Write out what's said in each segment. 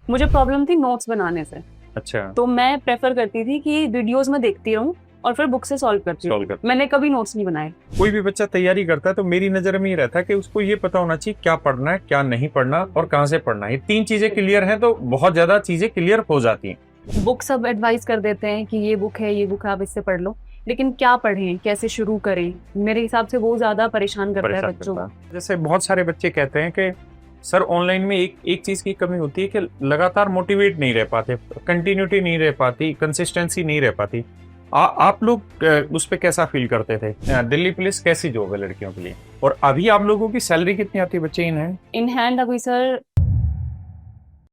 मुझे प्रॉब्लम थी नोट्स बनाने से। अच्छा। तो मैं प्रेफर करती थी कि वीडियोस में देखती रहूं और फिर बुक से सॉल्व करती सॉल्व रहूं। कर। मैंने कभी नोट्स नहीं बनाए। कोई भी बच्चा तैयारी करता है तो मेरी नजर में ये रहता है कि उसको ये पता होना चाहिए क्या पढ़ना है, क्या नहीं पढ़ना और कहाँ से पढ़ना है। ये तीन चीजें क्लियर हैं तो बहुत ज्यादा चीजें क्लियर हो जाती हैं। बुक सब एडवाइस कर देते हैं कि ये बुक है, ये बुक है, आप इससे पढ़ लो, लेकिन क्या पढ़ें, कैसे शुरू करें, मेरे हिसाब से वो ज्यादा परेशान करता है परेशान बच्चों करता को। है। जैसे बहुत सारे बच्चे कहते हैं कि सर ऑनलाइन में एक एक चीज की कमी होती है कि लगातार मोटिवेट नहीं रह पाते, कंटिन्यूटी नहीं रह पाती, कंसिस्टेंसी नहीं रह पाती। आप लोग उस पे कैसा फील करते थे? दिल्ली पुलिस कैसी जॉब है लड़कियों के लिए, और अभी आप लोगों की सैलरी कितनी आती है बच्चे इन है? इन हैंड अभी सर।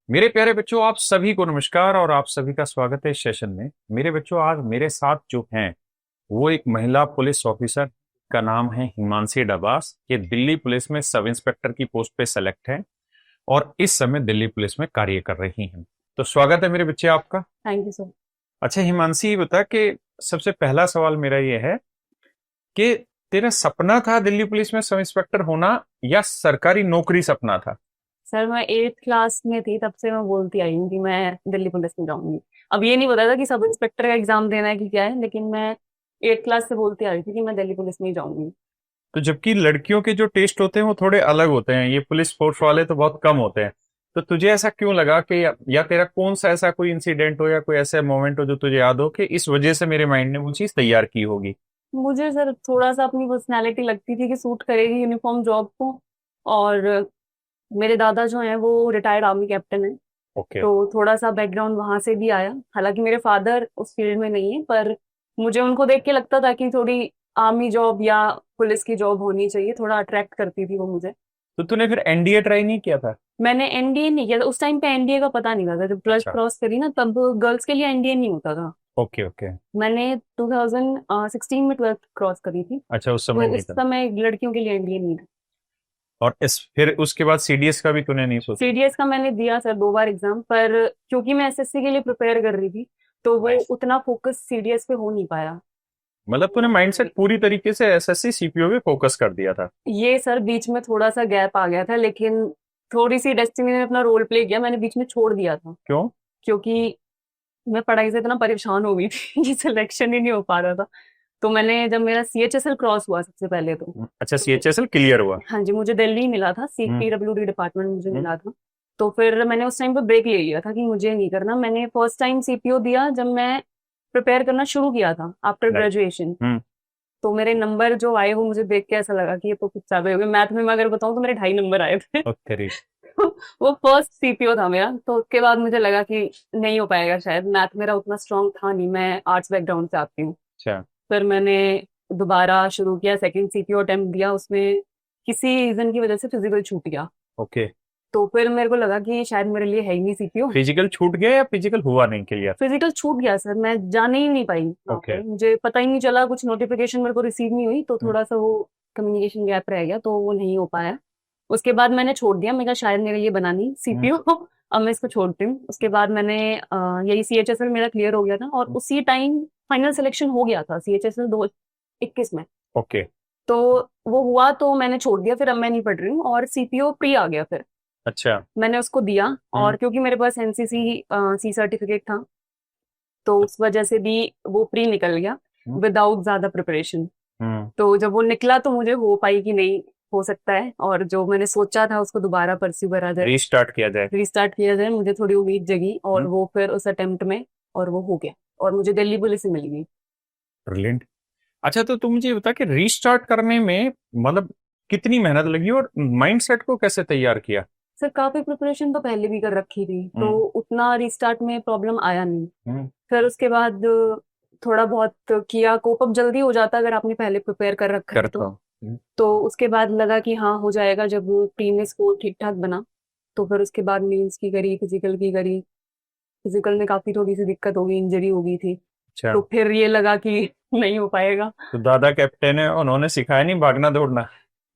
मेरे प्यारे बच्चों, आप सभी को नमस्कार और आप सभी का स्वागत है इस सेशन में। मेरे बच्चों, आज मेरे साथ जो हैं वो एक महिला पुलिस ऑफिसर का नाम है हिमांशी डबास। ये दिल्ली पुलिस में सब इंस्पेक्टर की पोस्ट पे सेलेक्ट है और इस समय दिल्ली पुलिस में कार्य कर रही हैं। तो स्वागत है मेरे बच्चे आपका। Thank you sir. अच्छा हिमांशी, ये बता कि सबसे पहला सवाल मेरा ये है कि तेरा सपना था दिल्ली पुलिस में सब इंस्पेक्टर होना या सरकारी नौकरी सपना था? सर मैं 8th क्लास में थी तब से मैं बोलती आई हूँ कि मैं दिल्ली पुलिस में जाऊंगी। अब ये नहीं पता था कि सब इंस्पेक्टर का एग्जाम देना है कि क्या है, लेकिन मैं 8th क्लास से बोलती आ रही थी कि मैं दिल्ली पुलिस में ही जाऊंगी। तो जबकि लड़कियों के जो टेस्ट होते हैं वो थोड़े अलग होते हैं, ये पुलिस फोर्स वाले तो बहुत कम होते हैं। तो तुझे ऐसा क्यों लगा कि या तेरा कौन सा ऐसा कोई इंसिडेंट हो या कोई ऐसा मोमेंट हो जो तुझे याद हो कि इस वजह से मेरे माइंड ने वो चीज तैयार की होगी? मुझे सर थोड़ा सा अपनी पर्सनैलिटी लगती थी कि सूट करेगी यूनिफॉर्म जॉब को। और मेरे दादा जो हैं वो रिटायर्ड आर्मी कैप्टन हैं। ओके। तो थोड़ा सा बैकग्राउंड वहां से भी आया। हालांकि मेरे फादर उस फील्ड में नहीं है, पर मुझे उनको देख के लगता था कि थोड़ी आर्मी जॉब या पुलिस की जॉब होनी चाहिए। थोड़ा अट्रैक्ट करती थी वो मुझे। तो तूने फिर एनडीए ट्राई नहीं किया था? मैंने एनडीए नहीं किया था। उस टाइम पे एनडीए का पता नहीं था। जब ट्वेल्थ अच्छा। क्रॉस करी ना तब गर्ल्स के लिए एनडीए नहीं होता था। Okay okay. मैंने 2016 में ट्वेल्थ क्रॉस करी थी। अच्छा, उस समय तो नहीं उस था। समय लड़कियों के लिए एनडीए नहीं था। और इस फिर उसके बाद सीडीएस का भी तूने नहीं सोचा? सीडीएस का मैंने दिया सर 2 बार एग्जाम, पर क्योंकि मैं एसएससी के लिए प्रिपेयर कर रही थी तो वो Nice. उतना फोकस सीडीएस पे हो नहीं पाया। मतलब तूने माइंडसेट पूरी तरीके से एसएससी सीपीओ पे फोकस कर दिया था? ये सर बीच में थोड़ा सा गैप आ गया था, लेकिन थोड़ी सी डेस्टिनी ने अपना रोल प्ले किया। मैंने बीच में छोड़ दिया था क्यों? क्योंकि मैं पढ़ाई से इतना परेशान हो गई थी कि सिलेक्शन ही नहीं हो पा रहा था। तो मैंने जब मेरा सीएचएसएल क्रॉस हुआ सबसे पहले तो अच्छा, सीएचएसएल क्लियर हुआ। हाँ जी, मुझे दिल्ली मिला था, हम्म। पीडब्ल्यूडी डिपार्टमेंट मुझे हम्म। मिला था। तो फिर मैंने उस टाइम पे ब्रेक ले लिया था कि मुझे नहीं करना। मैंने फर्स्ट टाइम सीपीओ दिया जब मैं प्रिपेयर करना शुरू किया था आफ्टर राइट। ग्रेजुएशन। हम्म। तो मेरे नंबर जो आए वो मुझे देख के ऐसा लगा कि ये तो कुछ ज्यादा हो गया। मैथ में मैं अगर बताऊं तो मेरे 2.5 नंबर आए थे। ओके। वो फर्स्ट सीपीओ था मेरा। तो उसके बाद मुझे लगा कि नहीं हो पाएगा, शायद मैथ मेरा उतना स्ट्रांग था नहीं, मैं आर्ट्स बैकग्राउंड से आती हूँ। अच्छा। फिर मैंने दोबारा शुरू किया, सेकंड सीपीओ अटेम्प्ट दिया। उसमें किसी रीजन की वजह से फिजिकल छूट गया। ओके। तो फिर मेरे को लगा कि शायद मेरे लिए है ही नहीं सीपीओ। फिजिकल छूट गया या फिजिकल हुआ नहीं क्लियर? फिजिकल छूट गया सर, मैं जाने ही नहीं पाई वहाँ ओके। पे। मुझे पता ही नहीं चला, कुछ नोटिफिकेशन मेरे को रिसीव नहीं हुई, तो थोड़ा सा वो कम्युनिकेशन गैप रह गया, तो वो नहीं हो पाया। उसके बाद मैंने छोड़ दिया। मैं कहा शायद मेरे लिए बना नहीं सीपीओ। अब मैं इसको छोड़ती हूँ। उसके बाद मैंने यही सीएचएसएल मेरा क्लियर हो गया था और उसी टाइम फाइनल सिलेक्शन हो गया था सीएचएसएल 2021 में। ओके। तो वो हुआ तो मैंने छोड़ दिया। फिर अब मैं नहीं पढ़ रही हूँ और सीपीओ प्री आ गया। फिर अच्छा। मैंने उसको दिया और क्योंकि मेरे पास एनसीसी सी सर्टिफिकेट था तो उस वजह से भी वो प्री निकल गया विदाउट ज्यादा प्रिपरेशन। हम्म। तो जब वो निकला तो मुझे हो पाई कि नहीं हो सकता है, और जो मैंने सोचा था उसको दोबारा परस्यू करा जाए, रीस्टार्ट किया जाए। रीस्टार्ट किया जाए, मुझे थोड़ी उम्मीद जगी और वो फिर उस अटेम्प्ट में और वो हो गया और मुझे दिल्ली पुलिस से मिल गई। ब्रिलियंट। अच्छा, तो तुम मुझे ये बता कि रीस्टार्ट करने में मतलब कितनी मेहनत लगी और माइंडसेट को कैसे तैयार किया? सर काफी प्रिपरेशन तो पहले भी कर रखी थी, तो उतना रीस्टार्ट में प्रॉब्लम आया नहीं। फिर उसके बाद थोड़ा बहुत किया, कोप अप जल्दी हो जाता अगर आपने पहले प्रिपेयर कर रखा है करता तो। हूँ। तो उसके बाद लगा कि हाँ हो जाएगा। जब प्री में स्कोर ठीक ठाक बना तो फिर उसके बाद मेंस की करी, फिजिकल की करी। फिजिकल में काफी थोड़ी सी दिक्कत हो गई, इंजरी हो गई थी। अच्छा। तो फिर ये लगा कि नहीं हो पाएगा। तो दादा कैप्टन है, उन्होंने सिखाया नहीं भागना दौड़ना?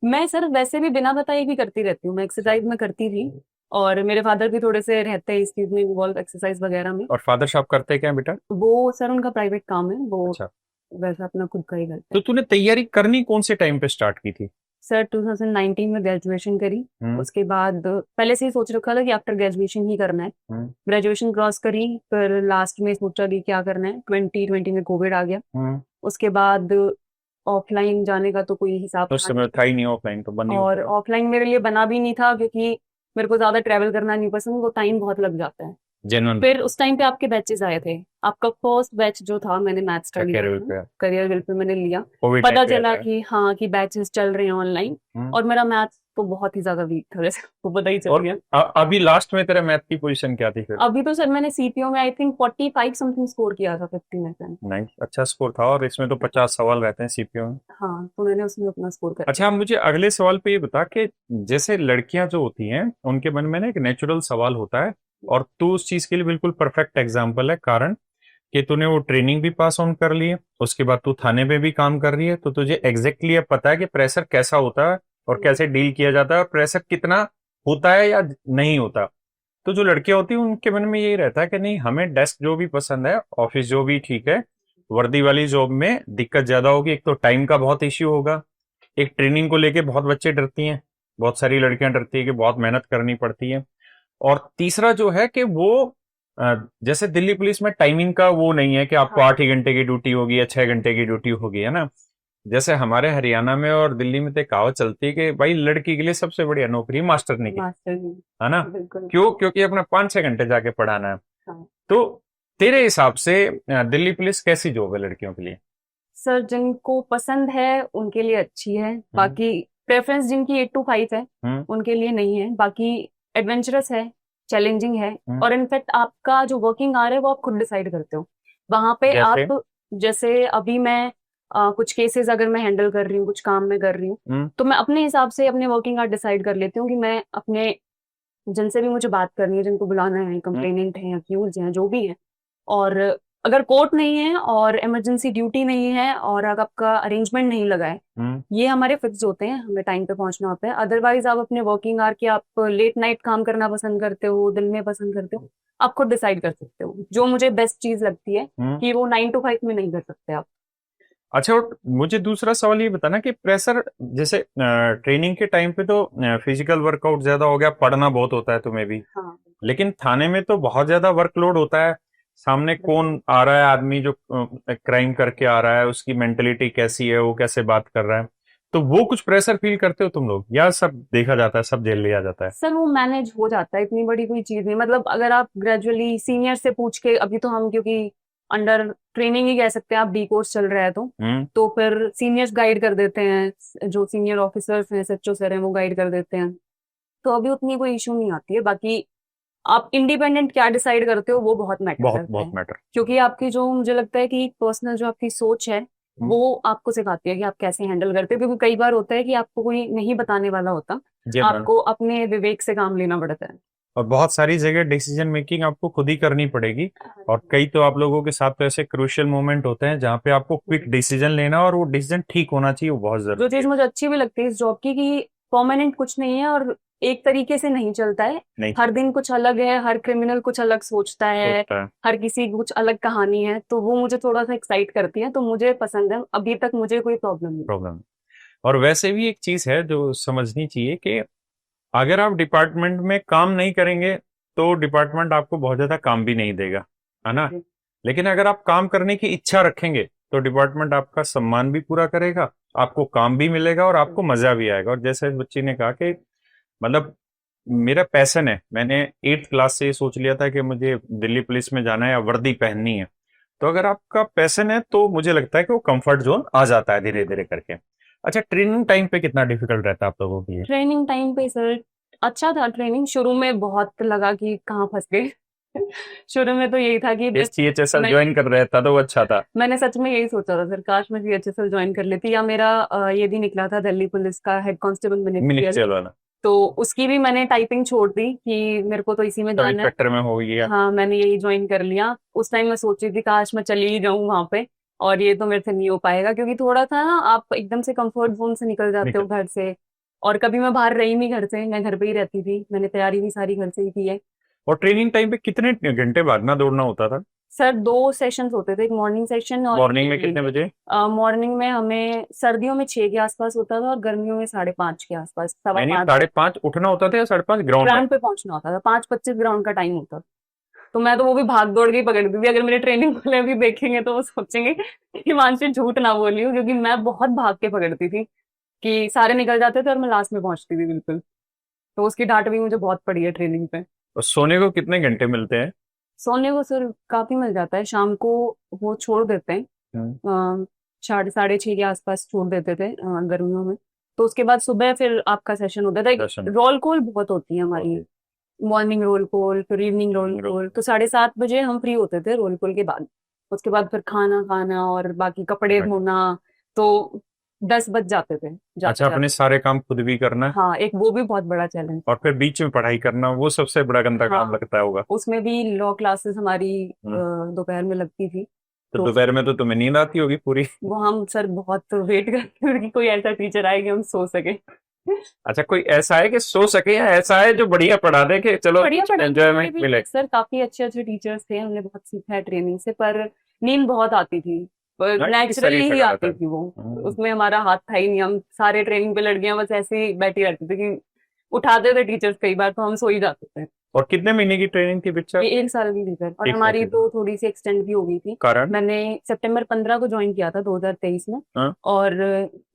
मैं सर वैसे भी बिना बताए भी करती रहती हूँ। मैं एक्सरसाइज में करती थी और मेरे फादर भी थोड़े से रहते हैं इस चीज में इन्वॉल्व, एक्सरसाइज वगैरह में। और फादर साहब करते क्या है बेटा? वो सर उनका प्राइवेट काम है, वो अच्छा। वैसा अपना खुद का ही करते तो हैं। तूने तैयारी करनी कौन से टाइम पे स्टार्ट की थी? सर 2019 में ग्रेजुएशन करी। उसके बाद पहले से ही सोच रखा था कि आफ्टर ग्रेजुएशन ही करना है। ग्रेजुएशन क्रॉस करी, फिर लास्ट में सोचा कि क्या करना है। 2020 में कोविड आ गया। उसके बाद ऑफलाइन जाने का तो कोई हिसाब उस था समय था ही नहीं, ऑफलाइन तो बंद ही और होता ऑफलाइन मेरे लिए बना भी नहीं था, क्योंकि मेरे को ज्यादा ट्रैवल करना नहीं पसंद, वो टाइम बहुत लग जाता है। जेन्युइन फिर उस टाइम पे आपके बैचेस आए थे। आपका फर्स्ट बैच जो था, मैंने मैथ्स का लिया कैरियर था, पे करियर विल पे मैंने लिया। कोविड पता टाइम पे चला आता है। कि हाँ कि बैचेस चल रहे हैं ऑनलाइन, और मेरा मैथ्स तो बहुत ही ज्यादा वीक था, जैसे आपको पता ही चल और गया। अभी लास्ट में तेरा मैथ की पोजीशन क्या थी फिर? अभी तो सर मैंने सीपीओ में आई थिंक 45 समथिंग स्कोर किया था, 50 में से। नाइस, अच्छा स्कोर था। और इसमें तो 50 सवाल रहते हैं सीपीओ में। हाँ, तो मैंने उसमें अपना स्कोर कर अच्छा, अब मुझे अगले सवाल पे ये बता कि जैसे लड़कियां जो होती हैं उनके मन में ना एक नेचुरल सवाल होता है, और तू उस चीज के लिए बिल्कुल परफेक्ट एग्जाम्पल है। कारण कि तूने वो ट्रेनिंग भी पास ऑन कर ली है, उसके बाद तू थाने में भी काम कर रही है, तो तुझे एग्जैक्टली अब पता है कि प्रेशर कैसा होता है और कैसे डील किया जाता है, और प्रेशर कितना होता है या नहीं होता। तो जो लड़कियां होती हैं उनके मन में यही रहता है कि नहीं, हमें डेस्क जो भी पसंद है, ऑफिस जो भी ठीक है, वर्दी वाली जॉब में दिक्कत ज्यादा होगी। एक तो टाइम का बहुत इश्यू होगा, एक ट्रेनिंग को लेके बहुत बच्चे डरती हैं, बहुत सारी लड़कियां डरती है कि बहुत मेहनत करनी पड़ती है। और तीसरा जो है कि वो जैसे दिल्ली पुलिस में टाइमिंग का वो नहीं है कि आपको 8 ही घंटे की ड्यूटी होगी या 6 घंटे की ड्यूटी होगी, है ना। जैसे हमारे हरियाणा में और दिल्ली में तो एक कहावत चलती है कि भाई लड़की के लिए सबसे बढ़िया नौकरी मास्टरनी की, मास्टर जी। है ना। बिल्कुल। क्यों? क्योंकि अपना 5-6 घंटे जाके पढ़ाना है। हाँ। तो तेरे हिसाब से दिल्ली पुलिस कैसी जॉब है लड़कियों के लिए? सर जिनको पसंद है उनके लिए अच्छी है, बाकी प्रेफरेंस जिनकी 8 to 5 है उनके लिए नहीं है। बाकी एडवेंचरस है, चैलेंजिंग है, और इनफैक्ट आपका जो वर्किंग आवर है वो आप खुद डिसाइड करते हो वहां पे। जैसे? आप जैसे अभी मैं कुछ केसेस अगर मैं हैंडल कर रही हूँ, कुछ काम में कर रही हूँ, तो मैं अपने हिसाब से अपने वर्किंग आवर डिसाइड कर लेती हूँ कि मैं अपने जिनसे भी मुझे बात करनी है, जिनको बुलाना है, कंप्लेनेंट है, अक्यूज हैं, जो भी है, और अगर कोर्ट नहीं है और इमरजेंसी ड्यूटी नहीं है और अगर आपका अरेंजमेंट नहीं लगा है, ये हमारे फिक्स होते हैं, हमें टाइम पे पहुंचना होता है। अदरवाइज आप अपने वर्किंग आवर की, आप लेट नाइट काम करना पसंद करते हो, दिन में पसंद करते हो, आप खुद डिसाइड कर सकते हो। जो मुझे बेस्ट चीज लगती है कि वो 9 to 5 में नहीं कर सकते आप। अच्छा, और मुझे दूसरा सवाल ये बताना कि प्रेशर, जैसे ट्रेनिंग के टाइम पे तो फिजिकल वर्कआउट ज्यादा हो गया, पढ़ना बहुत होता है तुम्हें भी, हाँ, लेकिन थाने में तो बहुत ज्यादा वर्कलोड होता है। सामने कौन आ रहा है, आदमी जो क्राइम करके आ रहा है, उसकी मेंटेलिटी कैसी है, वो कैसे बात कर रहा है, तो वो कुछ प्रेशर फील करते हो तुम लोग, या सब देखा जाता है, सब झेल लिया जाता है? सर वो मैनेज हो जाता है, इतनी बड़ी कोई चीज नहीं। मतलब अगर आप ग्रेजुअली सीनियर से पूछ के, अभी तो हम क्योंकि अंडर ट्रेनिंग ही कह सकते हैं, आप डी कोर्स चल रहा है तो फिर सीनियर्स गाइड कर देते हैं, जो सीनियर ऑफिसर्स हैं, एसएचओ सर हैं, वो गाइड कर देते हैं, तो अभी उतनी कोई इशू नहीं आती है। बाकी आप इंडिपेंडेंट क्या डिसाइड करते हो वो बहुत मैटर बहुत करता बहुत है, मैटर। क्योंकि आपकी जो, मुझे लगता है कि पर्सनल जो आपकी सोच है वो आपको सिखाती है कि आप कैसे हैंडल करते हो। क्योंकि कई बार होता है कि आपको कोई नहीं बताने वाला होता, जी मैम। आपको अपने विवेक से काम लेना पड़ता है। और बहुत सारी जगह डिसीजन मेकिंग आपको खुद ही करनी पड़ेगी, और कई तो आप लोगों के साथ तो ऐसे क्रूशियल मोमेंट होते हैं जहाँ पे आपको क्विक डिसीजन लेना, और वो डिसीजन ठीक होना चाहिए, वो बहुत जो जरूरी चीज है। मुझे अच्छी भी लगती है इस जॉब की, कि परमानेंट कुछ नहीं है और एक तरीके से नहीं चलता है। नहीं हर दिन कुछ अलग है, हर क्रिमिनल कुछ अलग सोचता है, सोचता है। हर किसी की कुछ अलग कहानी है, तो वो मुझे थोड़ा सा एक्साइट करती है, तो मुझे पसंद है। अभी तक मुझे कोई प्रॉब्लम नहीं। प्रॉब्लम। और वैसे भी एक चीज है जो समझनी चाहिए कि अगर आप डिपार्टमेंट में काम नहीं करेंगे तो डिपार्टमेंट आपको बहुत ज्यादा काम भी नहीं देगा, है ना। लेकिन अगर आप काम करने की इच्छा रखेंगे तो डिपार्टमेंट आपका सम्मान भी पूरा करेगा, आपको काम भी मिलेगा और आपको मजा भी आएगा। और जैसे इस बच्ची ने कहा कि मतलब मेरा पैशन है, मैंने 8th क्लास से ये सोच लिया था कि मुझे दिल्ली पुलिस में जाना है या वर्दी पहननी है। तो अगर आपका पैशन है तो मुझे लगता है कि वो कंफर्ट जोन आ जाता है धीरे धीरे करके। अच्छा, ट्रेनिंग टाइम पे कितना डिफिकल्ट रहता है आप लोगों के लिए? ट्रेनिंग टाइम पे सर अच्छा था। ट्रेनिंग शुरू में बहुत लगा कि कहाँ फंस गए। शुरू में तो यही था कि इस सीएचएसएल मैं ज्वाइन कर रहे था तो वो अच्छा था। मैंने सच में यही सोचा था सर, काश मैं सीएचएसएल ज्वाइन कर लेती, या मेरा ये भी निकला था दिल्ली पुलिस का हेड कांस्टेबल मिनिस्ट्रियल, मिनिस्ट्रियल वाला। तो उसकी भी मैंने टाइपिंग छोड़ दी कि मेरे को तो इसी में सब जाना है। इंस्पेक्टर में हो गया। हाँ, मैंने यही ज्वाइन कर लिया। उस टाइम मैं सोच रही थी काश मैं चली ही जाऊं वहां पे, और ये तो मेरे से नहीं हो पाएगा, क्योंकि थोड़ा था ना, आप एकदम से कंफर्ट जोन से निकल जाते हो निकल। घर से। और कभी मैं बाहर रही नहीं घर से, मैं घर पे ही रहती थी, मैंने तैयारी भी सारी घर से ही की है। और ट्रेनिंग टाइम पे कितने घंटे भागना दौड़ना होता था? सर 2 सेशंस होते थे, एक मॉर्निंग सेशन और मॉर्निंग में कितने बजे? मॉर्निंग में हमें सर्दियों में 6 के आसपास होता था और गर्मियों में 5:30 के आसपास, सवा यानी 5 5:30 उठना होता था या 5:30 ग्राउंड में? ग्राउंड पे पहुंचना होता था। 5:25 ग्राउंड का टाइम होता था। तो मैं तो वो भी भाग दौड़ के ही पकड़ती थी। अगर मेरे ट्रेनिंग वाले भी देखेंगे तो वो सोचेंगे कि हिमांशु झूठ ना बोली हो, क्योंकि मैं बहुत भाग के पकड़ती थी कि सारे निकल जाते थे और मैं लास्ट में पहुंचती थी बिल्कुल। तो उसकी डांट भी मुझे बहुत पड़ी है ट्रेनिंग पे। और सोने को कितने घंटे मिलते हैं? सोने को सर काफी मिल जाता है। शाम को वो छोड़ देते हैं, हम्म, 6:30 के आसपास छोड़ देते थे गर्मियों में। तो उसके बाद सुबह फिर आपका सेशन होता था। सेशन रोल कॉल बहुत होती है हमारी, होती मॉर्निंग रोल कॉल, फिर इवनिंग रोल है। कॉल। तो 7:30 हम फ्री होते थे रोल कॉल के बाद। उसके बाद फिर खाना खाना और बाकी कपड़े धोना, तो 10 बज जाते थे अच्छा, जाते अपने जाते। सारे काम खुद भी करना है हाँ, एक वो भी बहुत बड़ा चैलेंज। और फिर बीच में पढ़ाई करना, वो सबसे बड़ा गंदा काम हाँ, लगता होगा। उसमें भी लॉ क्लासेस हमारी हम्म, दोपहर में लगती थी। तो तो दोपहर में तो तुम्हें नींद आती होगी पूरी। वो हम सर बहुत वेट करते थे कि कोई ऐसा टीचर आए कि हम सो सके। अच्छा, कोई ऐसा है कि सो सके या ऐसा है जो बढ़िया पढ़ा दे कि चलो बढ़िया पढ़ाने वाले एंजॉयमेंट भी मिले? थे सर, काफी अच्छे अच्छे टीचर्स थे, हमने बहुत सीखा है ट्रेनिंग से। पर नींद बहुत आती थी, पर हाँ, क्योंकि शरीर नेचुरली ही थका रहता आती है। थी वो। उसमें हमारा हाथ था ही नहीं। हम सारे ट्रेनिंग पे लड़कियां बस ऐसे ही बैठी रहती थी कि उठाते थे टीचर्स कई बार, तो हम सो ही जाते थे। और कितने महीने की ट्रेनिंग थी पिक्चर? ये 1 साल की थी सर, और 1 साल हमारी की थी। तो थोड़ी सी एक्सटेंड भी हो गई थी। कारण? मैंने सितंबर 15 को ज्वाइन किया था 2023 में। हाँ, और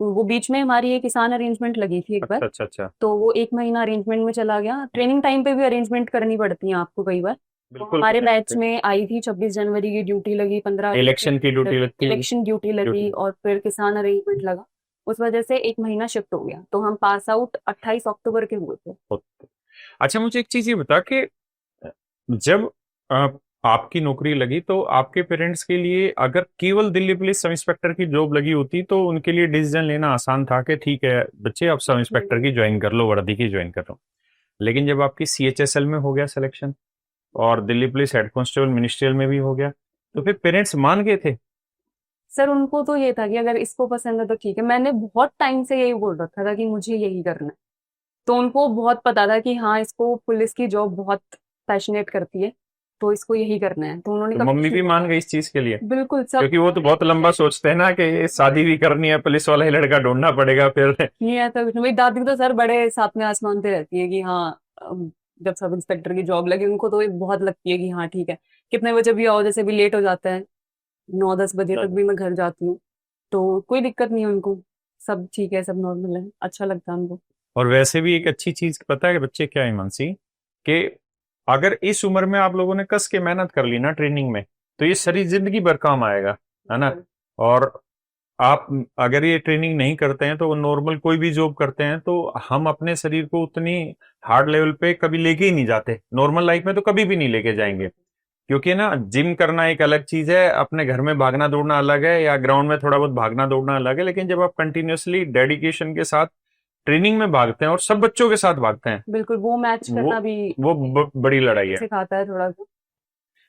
वो बीच में हमारी एक किसान अरेंजमेंट लगी थी एक बार। अच्छा अच्छा अच्छा। तो वो 1 महीना अरेंजमेंट में चला गया। ट्रेनिंग टाइम पे भी अरेंजमेंट करनी पड़ती है आपको कई बार। तो बिल्कुल हमारे बैच करने में आई थी, 26 जनवरी की ड्यूटी लगी, 15 अगस्त की इलेक्शन की ड्यूटी लगी, लगती होगी। इलेक्शन ड्यूटी लगी, ड्यूटी और फिर किसान अरेंजमेंट लगा। उस वजह से 1 महीना शिफ्ट हो गया, तो हम पास आउट 28 अक्टूबर के हुए थे। होती। अच्छा, मुझे एक चीज ये बता कि जब अ, आपकी नौकरी लगी तो आपके पेरेंट्स के लिए अगर केवल दिल्ली पुलिस सब इंस्पेक्टर की जॉब लगी होती तो उनके लिए डिसीजन लेना आसान था कि ठीक है बच्चे आप सब इंस्पेक्टर हम्म। की ज्वाइन कर लो, वर्दी की ज्वाइन कर लो। लेकिन जब आपकी सीएचएसएल में हो गया सिलेक्शन और Delhi police head constable ministerial में भी हो गया, तो फिर पेरेंट्स मान गए थे? सर उनको तो ये था कि अगर इसको पसंद है तो ठीक है। मैंने बहुत टाइम से यही बोल रखा था कि मुझे यही करना है। तो उनको बहुत पता था कि हाँ, इसको पुलिस की जॉब बहुत पैशनेट करती है, तो इसको यही करना है। तो उन्होंने तो कभी मम्मी कुछ भी नहीं मान बोला। गई इस चीज के लिए? बिल्कुल सब। क्योंकि वो तो बहुत लंबा सोचते हैं ना कि ये शादी भी करनी है, पुलिस वाला ही लड़का ढूंढना पड़ेगा फिर। नहीं आता कुछ नहीं। मेरी दादी तो सर बड़े साथ में आसमान पे रहती है कि हाँ, जब सब इंस्पेक्टर की जॉब लगी उनको तो एक बहुत लगती है कि हाँ ठीक है, कितने बजे भी आओ, जैसे भी लेट हो जाता है 9-10 बजे तक भी मैं घर जाती हूँ, तो कोई दिक्कत नहीं है उनको। सब ठीक है, सब नॉर्मल है, अच्छा लगता है उनको। और वैसे भी एक अच्छी चीज पता है कि बच्चे क्या है मानसी, कि अगर इस उम्र में आप लोगों ने कस के मेहनत कर ली ना ट्रेनिंग में, तो ये सारी जिंदगी भर काम आएगा, है ना? और आप अगर ये ट्रेनिंग नहीं करते हैं तो नॉर्मल कोई भी जॉब करते हैं तो हम अपने शरीर को उतनी हार्ड लेवल पे कभी लेके ही नहीं जाते, नॉर्मल लाइफ में तो कभी भी नहीं लेके जाएंगे। क्योंकि ना जिम करना एक अलग चीज है, अपने घर में भागना दौड़ना अलग है, या ग्राउंड में थोड़ा बहुत भागना दौड़ना अलग है, लेकिन जब आप कंटिन्यूअसली डेडिकेशन के साथ ट्रेनिंग में भागते हैं और सब बच्चों के साथ भागते हैं, बिल्कुल, वो मैच वो करना भी बड़ी लड़ाई है। सिखाता है थोड़ा सा।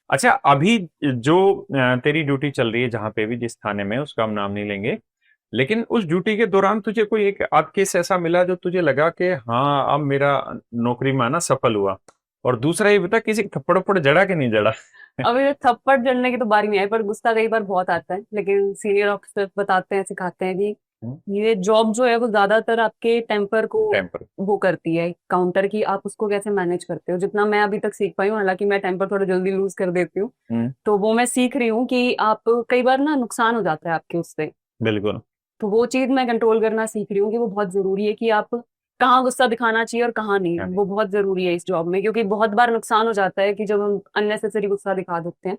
अच्छा, अभी जो तेरी ड्यूटी चल रही है जहां पे भी, जिस थाने में, उसका हम नाम नहीं लेंगे, लेकिन उस ड्यूटी के दौरान तुझे कोई एक आध केस ऐसा मिला जो तुझे लगा कि हाँ अब मेरा नौकरी में आना सफल हुआ? और दूसरा ये बता, किसी का थप्पड़ उप्पड़ जड़ा कि नहीं जड़ा? अभी तो थप्पड़ जड़ने की तो बारी नहीं आई, पर गुस्सा कई बार बहुत आता है। लेकिन सीनियर ऑफिसर बताते हैं, सिखाते हैं कि ये जॉब जो है वो ज्यादातर आपके टेम्पर को टेम्पर। वो करती है, काउंटर की आप उसको कैसे मैनेज करते हो। जितना मैं अभी तक सीख पाई हूँ, हालांकि मैं टेम्पर थोड़ा जल्दी लूज कर देती हूँ, हम्म, तो वो मैं सीख रही हूँ कि आप कई बार ना नुकसान हो जाता है आपके उससे। बिल्कुल। तो वो चीज मैं कंट्रोल करना सीख रही हूँ कि वो बहुत जरूरी है कि आप कहाँ गुस्सा दिखाना चाहिए और कहाँ नहीं। यानी वो बहुत जरूरी है इस जॉब में, क्योंकि बहुत बार नुकसान हो जाता है कि जब हम अननेसेसरी गुस्सा दिखा देते हैं।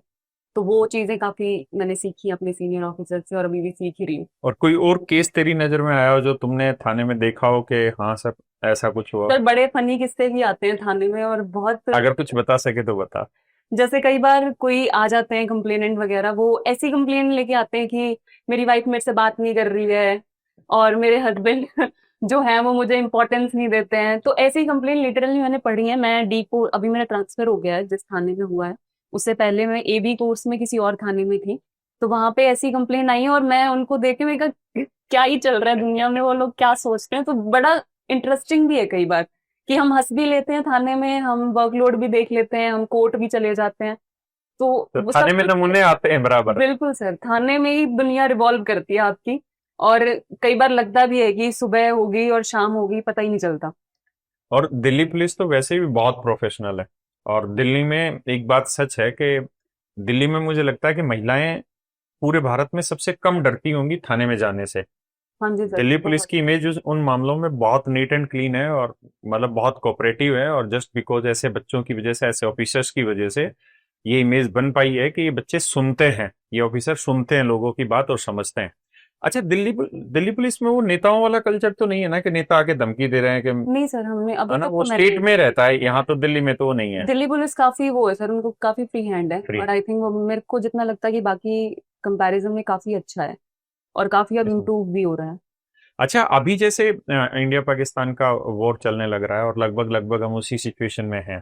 तो वो चीजें काफी मैंने सीखी अपने सीनियर ऑफिसर से, और अभी भी सीख ही रही हूँ। और कोई और केस तेरी नजर में आया हो जो तुमने थाने में देखा हो कि हाँ सर ऐसा कुछ हुआ? सर बड़े फनी किस्से भी आते हैं थाने में, और बहुत। अगर कुछ बता सके तो बता। जैसे कई बार कोई आ जाते हैं कंप्लेनेंट वगैरह, वो ऐसी कंप्लेन लेके आते हैं कि मेरी वाइफ मेरे से बात नहीं कर रही है, और मेरे हस्बैंड जो है वो मुझे इम्पोर्टेंस नहीं देते हैं। तो ऐसी कंप्लेन लिटरली मैंने पढ़ी है। मैं डी को अभी मेरा ट्रांसफर हो गया है जिस थाने में हुआ है, उससे पहले मैं AB कोर्स में किसी और थाने में थी। तो वहां पे ऐसी कंप्लेन आई है, और मैं उनको देख के मैं कहा क्या ही चल रहा है दुनिया में, वो लोग क्या सोचते हैं। तो बड़ा इंटरेस्टिंग भी है कई बार कि हम हंस भी लेते हैं थाने में, हम वर्कलोड भी देख लेते हैं, हम कोर्ट भी चले जाते हैं। तो तो वो थाने सब में कुछ नमूने आते हैं बराबर। बिल्कुल सर, थाने में ही दुनिया रिवॉल्व करती है आपकी। और कई बार लगता भी है कि सुबह होगी और शाम होगी, पता ही नहीं चलता। और दिल्ली पुलिस तो वैसे भी बहुत प्रोफेशनल है। और दिल्ली में एक बात सच है कि दिल्ली में मुझे लगता है कि महिलाएं पूरे भारत में सबसे कम डरती होंगी थाने में जाने से। हाँ जी सर, दिल्ली पुलिस बहुत। की इमेज उन मामलों में बहुत नीट एंड क्लीन है, और मतलब बहुत कोऑपरेटिव है। और जस्ट बिकॉज ऐसे बच्चों की वजह से, ऐसे ऑफिसर्स की वजह से ये इमेज बन पाई है कि ये बच्चे सुनते हैं, ये ऑफिसर सुनते हैं लोगों की बात और समझते हैं। अच्छा, दिल्ली पुलिस में वो नेताओं वाला कल्चर तो नहीं है ना, कि नेता आके धमकी दे रहे हैं कि, नहीं सर, हमने अभी है ना, तक वो तो मैंने स्टेट नहीं में देखा। रहता है, यहाँ तो दिल्ली में तो वो नहीं है। दिल्ली पुलिस काफी वो है सर, उनको काफी फ्री हैंड है, फ्री। और आई थिंक वो मेरे को जितना लगता है कि बाकी कंपैरिजन में काफी अच्छा है, और काफी अब इम्प्रूव भी हो रहा है। अच्छा, अभी जैसे इंडिया पाकिस्तान का वॉर चलने लग रहा है और लगभग लगभग हम उसी सिचुएशन में हैं,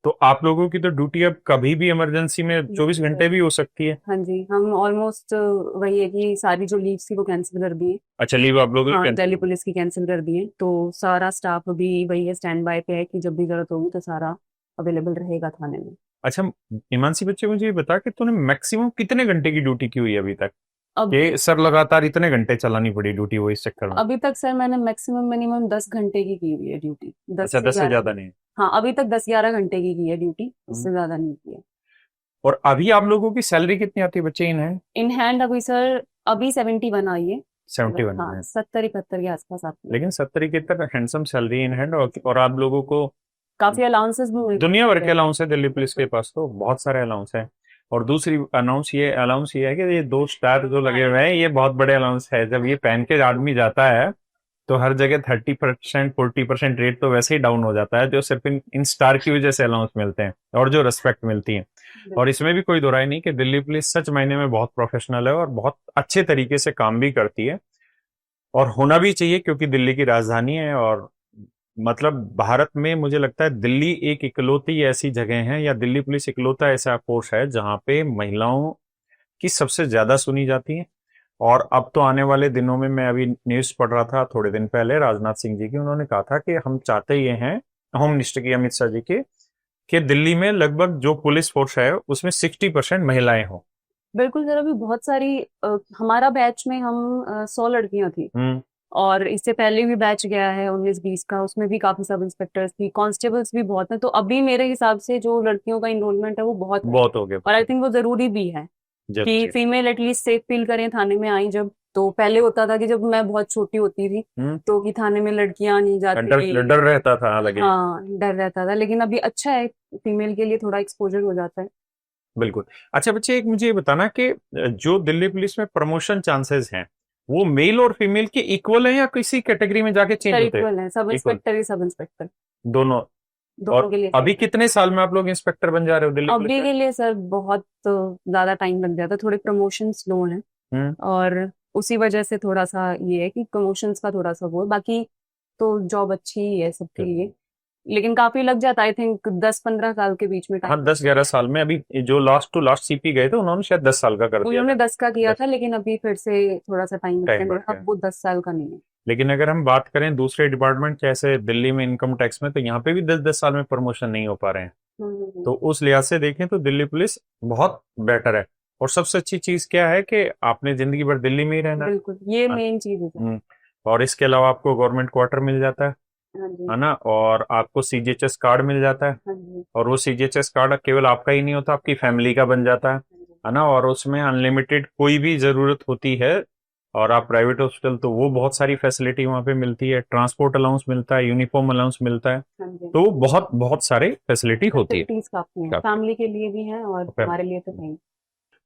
तो आप लोगों की तो ड्यूटी अब कभी भी इमरजेंसी में 24 जी सर। घंटे भी हो सकती है। हाँ जी, हम ऑलमोस्ट वही है कि सारी जो लीव थी वो कैंसिल कर दी है। अच्छा, लीव आप लोगों की हाँ, कैंसिल दिल्ली हो गई। पुलिस की कैंसिल कर दी है, तो सारा स्टाफ अभी वही है, स्टैंड बाय पे है कि जब भी जरूरत होगी तो सारा अवेलेबल रहेगा थाने में। अच्छा, हिमांशी बच्चे, मुझे ये बता कि तूने मैक्सिमम कितने घंटे की ड्यूटी की हुई है अभी तक, अब कि सर लगातार इतने घंटे चलानी पड़ी ड्यूटी वो इस चक्कर में। अभी तक सर मैंने मैक्सिमम मिनिमम 10 घंटे की हुई है ड्यूटी, दस अच्छा, से 10 से ग्यारह ज्यादा नहीं। हाँ, अभी तक 10-11 घंटे की है ड्यूटी, हम्म। उससे ज्यादा नहीं की है। और अभी आप लोगों की सैलरी कितनी आती है बच्चे इन है? इन हैंड अभी सर, अभी 71 आई है। 71 हाँ, में। 70-71 के आसपास आती है। लेकिन 70 की तक हैंडसम सैलरी इन हैंड, और आप लोगों को काफी अलाउंसेस भी दुनिया भर मिलते के हैं। अलाउंस है दिल्ली पुलिस के पास, तो बहुत सारे अलाउंस है। और दूसरी अलाउंस ये है कि ये 2 स्टार जो लगे हुए हैं, ये बहुत बड़े अलाउंस है। जब ये पहन के आदमी जाता है तो हर जगह 30% 40% रेट तो वैसे ही डाउन हो जाता है, जो सिर्फ इन स्टार की वजह से अलाउंस मिलते हैं और जो रिस्पेक्ट मिलती है। और इसमें भी कोई दो राय नहीं कि दिल्ली पुलिस सच मायने में बहुत प्रोफेशनल है और बहुत अच्छे तरीके से काम भी करती है। और होना भी चाहिए, क्योंकि दिल्ली की राजधानी है। और मतलब भारत में मुझे लगता है दिल्ली एक इकलौती ऐसी जगह है, या दिल्ली पुलिस इकलौता ऐसा फोर्स है जहां पे महिलाओं की सबसे ज्यादा सुनी जाती है। और अब तो आने वाले दिनों में, मैं अभी न्यूज पढ़ रहा था थोड़े दिन पहले राजनाथ सिंह जी की, उन्होंने कहा था कि हम चाहते ये हैं, होम मिनिस्टर की अमित शाह जी के, कि दिल्ली में लगभग जो पुलिस फोर्स है उसमें 60% महिलाएं हों। बिल्कुल सर, अभी बहुत सारी हमारा बैच में हम 100 लड़कियां थी, हम्म। और इससे पहले भी बैच गया है 19-20 का, उसमें भी काफी सब इंस्पेक्टर्स थी, कांस्टेबल्स भी बहुत हैं, तो अभी मेरे हिसाब से जो लड़कियों का इनरोलमेंट है वो बहुत है। बहुत हो गया। और आई थिंक वो जरूरी भी है कि जरूरी। फीमेल एटलीस्ट सेफ फील करें थाने में आई जब। तो पहले होता था कि जब मैं बहुत छोटी होती थी, हम्म। तो कि थाने में लड़कियां नहीं डर जाती। डर रहता था लगे। हाँ, डर रहता था, लेकिन अभी अच्छा है, फीमेल के लिए थोड़ा एक्सपोजर हो जाता है। बिल्कुल। अच्छा बच्चे, एक मुझे ये बताना कि जो दिल्ली पुलिस में प्रमोशन चांसेस हैं, वो मेल और फीमेल के इक्वल है या किसी कैटेगरी में जाके चेंज सर होते हैं? इक्वल है, सब इक्वल। इंस्पेक्टर ही सब इंस्पेक्टर, दोनों। दोनों और के लिए अभी सेम है। कितने साल में आप लोग इंस्पेक्टर बन जा रहे हो दिल्ली पुलिस अभी में? के लिए सर बहुत ज्यादा टाइम लग जाता है, थोड़े प्रमोशन स्लो हैं, हम्म। और उसी वजह से थोड़ा सा ये है कि प्रमोशंस का थोड़ा सा वो है। बाकी तो जॉब अच्छी ही है सबके लिए, लेकिन काफी लग जाता है, आई थिंक 10-15 साल के बीच में टाइम हाँ, लग 10-11 साल में। अभी जो लास्ट टू लास्ट सीपी गए थे उन्होंने शायद 10 साल का कर जाता है। दिया उन्होंने था। 10 का किया 10 था, लेकिन अभी फिर से थोड़ा सा टाइम टाइम एक्सटेंड बढ़ हुआ, गया। अब वो 10 साल का नहीं है। लेकिन अगर हम बात करें दूसरे डिपार्टमेंट जैसे दिल्ली में इनकम टैक्स में, तो यहाँ पे भी 10-10 साल में प्रमोशन नहीं हो पा रहे हैं। तो उस लिहाज से देखें तो दिल्ली पुलिस बहुत बेटर है। और सबसे अच्छी चीज क्या है कि आपने जिंदगी भर दिल्ली में ही रहना बिल्कुल, ये है। मेन चीज है सर। और इसके अलावा आपको गवर्नमेंट क्वार्टर मिल जाता हाँ जी। है ना, और आपको सीजीएचएस कार्ड मिल जाता है। हाँ जी। और वो सीजीएचएस कार्ड केवल आपका ही नहीं होता, आपकी फैमिली का बन जाता है ना। और उसमें अनलिमिटेड कोई भी जरूरत होती है, और आप प्राइवेट हॉस्पिटल, तो वो बहुत सारी फैसिलिटी वहाँ पे मिलती है, ट्रांसपोर्ट अलाउंस मिलता है, यूनिफॉर्म अलाउंस मिलता है। हाँ जी। तो बहुत बहुत सारे फैसिलिटी होती है। फैसिलिटीज काफी हैं, काफी। फैमिली के लिए भी हैं और हमारे लिए तो नहीं।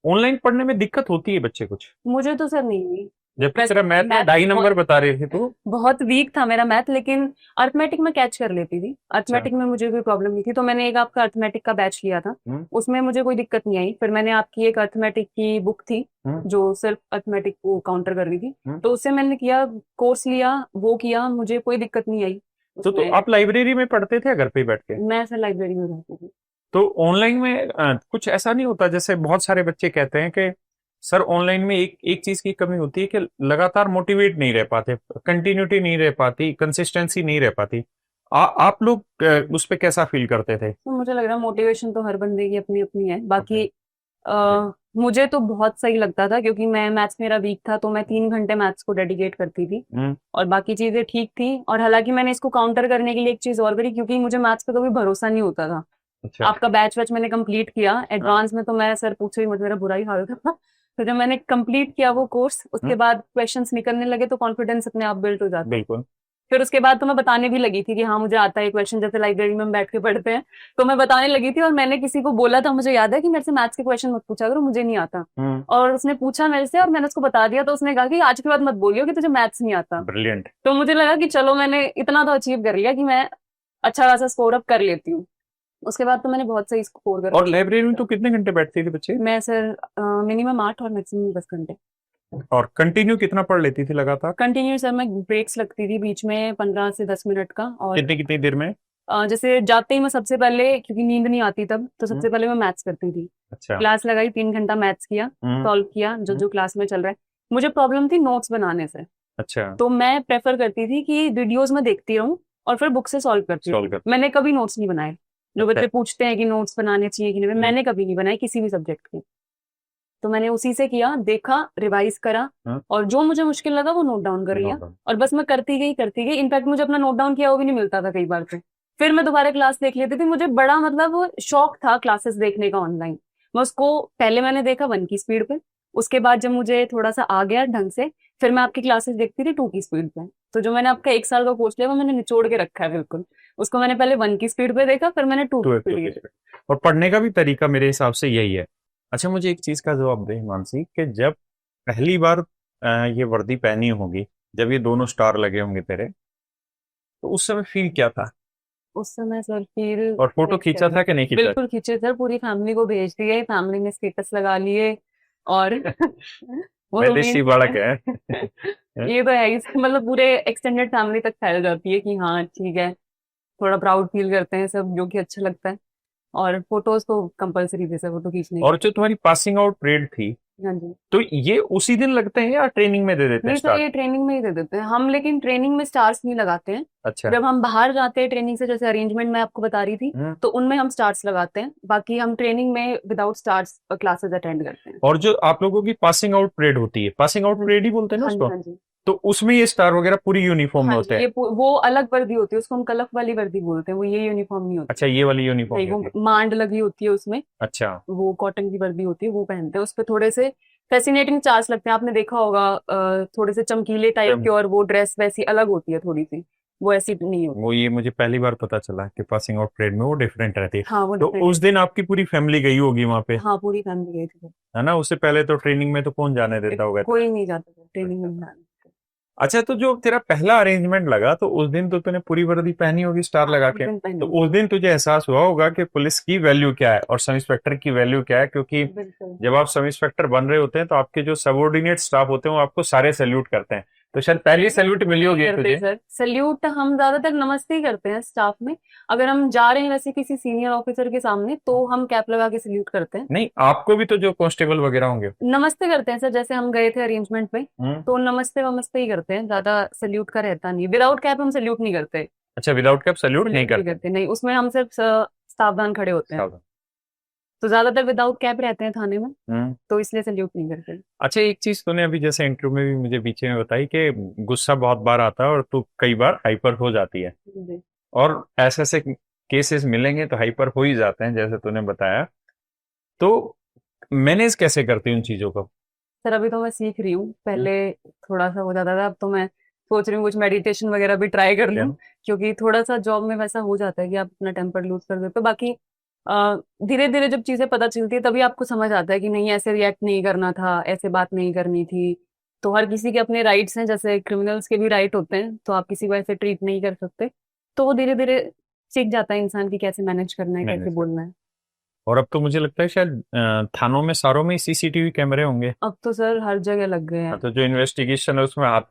ऑनलाइन पढ़ने में दिक्कत होती है बच्चे कुछ? मुझे तो सर नहीं हुई। जबकि वैसे तेरा मैथ में मैथ 2.5 नंबर बता रहे थे तो। बहुत वीक था मेरा मैथ, लेकिन अर्थमेटिक में कैच कर लेती थी, अच्छा। अर्थमेटिक में मुझे कोई प्रॉब्लम नहीं थी, तो मैंने एक आपका अर्थमेटिक का बैच लिया था, हम्म। उसमें मुझे कोई दिक्कत नहीं आई। फिर मैंने आपकी एक अर्थमेटिक की बुक थी हम्म। जो सिर्फ अर्थमेटिक को काउंटर कर रही थी, हम्म। तो उससे मैंने किया, कोर्स लिया, वो किया, मुझे कोई दिक्कत नहीं आई तो उसमें। आप लाइब्रेरी में पढ़ते थे या घर पे ही बैठ के? मैं सर लाइब्रेरी में रहती थी। तो ऑनलाइन में कुछ ऐसा नहीं होता, जैसे बहुत सारे बच्चे कहते हैं कि सर ऑनलाइन में एक एक चीज की कमी होती है कि लगातार मोटिवेट नहीं रह पाते, कंटिन्यूटी नहीं रह पाती, कंसिस्टेंसी नहीं रह पाती। आप लोग उस पे कैसा फील करते थे? तो मुझे लग रहा है मोटिवेशन तो हर बंदे की अपनी अपनी है। ओके। बाकी मुझे तो बहुत सही लगता था क्योंकि मैं मैथ्स मेरा वीक था, तो मैं 3 घंटे मैथ्स को डेडिकेट करती थी हम्म। और बाकी चीजें ठीक थी। और हालांकि मैंने इसको काउंटर करने के लिए एक चीज और करी, क्योंकि मुझे मैथ्स पे कभी भरोसा नहीं होता था। अच्छा। आपका बैच वैच मैंने कंप्लीट किया, एडवांस में तो मैं सर पूछो ही मत, मेरा बुरा ही हाल था। तो जब मैंने कंप्लीट किया वो कोर्स, उसके बाद क्वेश्चंस निकलने लगे तो कॉन्फिडेंस अपने आप बिल्ड हो जाता है। बिल्कुल। फिर उसके बाद तो मैं बताने भी लगी थी कि हाँ मुझे आता है क्वेश्चन, जैसे लाइब्रेरी में हम बैठ के पढ़ते हैं, तो मैं बताने लगी थी। और मैंने किसी को बोला था, मुझे याद है, कि मेरे से मैथ्स के क्वेश्चन मत पूछा करो, मुझे नहीं आता। और उसने पूछा मेरे से और मैंने उसको बता दिया, तो उसने कहा कि आज के बाद मत बोलियो कि तुझे मैथ्स नहीं आता। ब्रिलियंट। तो मुझे लगा कि चलो मैंने इतना तो अचीव कर लिया कि मैं अच्छा खासा स्कोर अप कर लेती हूँ। उसके बाद तो मैंने बहुत सही स्कोर कर और लाइब्रेरी में तो कितने घंटे बैठते थे बच्चे? मैं सर मिनिमम 8 और मैक्सिमम 10 घंटे। और कंटिन्यू कितना पढ़ लेती थी लगातार? कंटिन्यू सर, मैं ब्रेक्स लगती थी बीच में 15 से 10 मिनट का। और कितनी कितनी देर में? जैसे जाते ही मैं सबसे पहले, क्योंकि नींद नहीं आती तब, तो सबसे पहले मैं मैथ्स करती थी। अच्छा। क्लास लगाई, 3 घंटा मैथ्स किया, सॉल्व किया जो जो क्लास में चल रहा है। मुझे प्रॉब्लम थी नोट्स बनाने से, अच्छा। तो मैं प्रेफर करती थी कि वीडियोस में देखती रहूं और फिर बुक से सॉल्व करती सॉल्व थी। कर। मैंने कभी नोट्स नहीं बनाए। जो अच्छा। बच्चे पूछते हैं कि नोट्स बनाने चाहिए कि नहीं, मैंने कभी नहीं बनाए किसी भी सब्जेक्ट के। तो मैंने उसी से किया, देखा, रिवाइज करा, और जो मुझे मुश्किल लगा वो नोट डाउन कर लिया। और बस मैं करती गई। इनफैक्ट मुझे अपना नोट डाउन किया वो भी नहीं मिलता था कई बार। फिर मैं दोबारा क्लास देख लेती थी। मुझे बड़ा मतलब शौक था क्लासेस देखने का ऑनलाइन। मैं उसको पहले मैंने देखा 1 की स्पीड पे, उसके बाद जब मुझे थोड़ा सा आ गया ढंग से, फिर मैं आपकी क्लासेस देखती थी 2 की स्पीड पे। तो जो मैंने आपका 1 साल का कोर्स लिया वो मैंने निचोड़ के रखा है बिल्कुल। उसको मैंने पहले 1 की स्पीड पे देखा, फिर मैंने 2 की स्पीड पे। और पढ़ने का भी तरीका मेरे हिसाब से यही है। अच्छा, मुझे एक चीज का जवाब दे हिमांशी, कि जब पहली बार ये वर्दी पहनी होगी, जब ये दोनों स्टार लगे होंगे तेरे, तो उस समय फील क्या था? उस समय सर फिर और फोटो खींचा था कि नहीं खींचा? बिल्कुल खींचे सर, पूरी फैमिली को भेज दिए, फैमिली ने स्टेटस लगा लिए। और वो तो विदेशी बालक है। ये तो है ही sir, मतलब पूरे एक्सटेंडेड फैमिली तक फैल जाती है कि हाँ ठीक है, थोड़ा प्राउड फील करते हैं सब, जो कि अच्छा लगता है। और फोटोज तो कंपलसरी थे सर, फोटो खींचने और के। जो तुम्हारी पासिंग आउट परेड थी, हाँ जी। तो ये उसी दिन लगते हैं या ट्रेनिंग में दे देते हैं नहीं सर, स्टार्ट? ये ट्रेनिंग में ही दे देते हैं हम, लेकिन ट्रेनिंग में स्टार्स नहीं लगाते हैं। अच्छा। जब हम बाहर जाते हैं ट्रेनिंग से, जैसे अरेंजमेंट मैं आपको बता रही थी, तो उनमें हम स्टार्स लगाते हैं। बाकी हम ट्रेनिंग में विदाउट स्टार्स क्लासेस अटेंड करते हैं। और जो आप लोगों की पासिंग आउट परेड होती है, पासिंग आउट परेड ही बोलते हैं ना हाँ जी, उसको, हाँ जी। तो उसमें ये स्टार वगैरह पूरी यूनिफॉर्म में हाँ होते जी, हैं? वो अलग वर्दी होती है, उसको हम कलफ वाली वर्दी बोलते हैं, वो ये यूनिफॉर्म नहीं होती। अच्छा, ये वाली यूनिफॉर्म नहीं, नहीं होती। वो मांड लगी होती है उसमें, अच्छा। वो कॉटन की वर्दी होती है, वो पहनते हैं। उस पे थोड़े से फैसिनेटिंग चार्ट्स लगते हैं, आपने देखा होगा, थोड़े से चमकीले टाइप के, और वो ड्रेस वैसी अलग होती है थोड़ी सी, वो ऐसी नहीं होती। वो ये मुझे पहली बार पता चला कि पासिंग आउट परेड में वो डिफरेंट रहती है। हाँ वो तो डिफरेंट उस है। दिन आपकी पूरी फैमिली गई होगी वहां पे, हाँ पूरी फैमिली गई थी। है ना? उससे पहले तो ट्रेनिंग में तो कौन जाने देता होगा? कोई नहीं जाता था ट्रेनिंग में जाने। अच्छा, तो जो तेरा पहला अरेंजमेंट लगा, तो उस दिन तो तूने पूरी वर्दी पहनी होगी स्टार हाँ लगा उस के, दिन तो पहनी। उस दिन तुझे एहसास हुआ होगा कि पुलिस की वैल्यू क्या है और सब इंस्पेक्टर की वैल्यू क्या है, क्योंकि बिल्कुल जब आप सब इंस्पेक्टर बन रहे होते हैं तो आपके जो सबऑर्डिनेट स्टाफ होते हैं वो आपको सारे सैल्यूट करते हैं। तो शायद पहली सैल्यूट मिली होगी करते तुझे। सर, सल्यूट हम ज्यादातर नमस्ते ही करते हैं स्टाफ में। अगर हम जा रहे हैं वैसे किसी सीनियर ऑफिसर के सामने, तो हम कैप लगा के सल्यूट करते हैं। नहीं, आपको भी तो जो कांस्टेबल वगैरह होंगे। नमस्ते करते हैं सर, जैसे हम गए थे अरेंजमेंट पे, हम्म। तो नमस्ते वमस्ते ही करते हैं, ज्यादा सल्यूट का रहता नहीं। विदाउट कैप हम सल्यूट नहीं करते। अच्छा, विदाउट कैप सैल्यूट नहीं सल्यूट नहीं करते? करते, नहीं, उसमें हम सिर्फ सावधान खड़े होते हैं। सावधान। तो ज्यादातर विदाउट कैप रहते हैं थाने में, हम्म। तो इसलिए सल्यूट नहीं करते। अच्छा, एक चीज तूने अभी जैसे इंटरव्यू में भी मुझे बीच में बताई कि गुस्सा बहुत बार आता है और तू कई बार हाइपर हो जाती है, जी और ऐसे ऐसे केसेस मिलेंगे तो हाइपर हो ही जाते हैं जैसे तूने बताया। तो मैनेज कैसे करती उन चीजों को? सर, अभी तो मैं सीख रही हूँ, पहले थोड़ा सा हो जाता था, अब तो मैं सोच रही हूँ कुछ मेडिटेशन वगैरह भी ट्राई कर लूँ। क्योंकि थोड़ा सा जॉब में वैसा हो जाता है कि आप अपना टेम्पर लूज कर देते हो। बाकी धीरे धीरे जब चीजें पता चलती है तभी आपको समझ आता है कि नहीं, ऐसे रिएक्ट नहीं करना था, ऐसे बात नहीं करनी थी। तो हर किसी के अपने राइट्स हैं, जैसे क्रिमिनल्स के भी राइट होते हैं, तो आप किसी को ऐसे ट्रीट नहीं कर सकते। तो वो धीरे धीरे सीख जाता है इंसान की कैसे मैनेज करना है, कैसे मैनेज। बोलना है। और अब तो मुझे लगता है शायद थानों में सारों में सीसीटीवी कैमरे होंगे। अब तो सर हर जगह लग गए हाँ, हैं। तो जो इन्वेस्टिगेशन है उसमें हाथ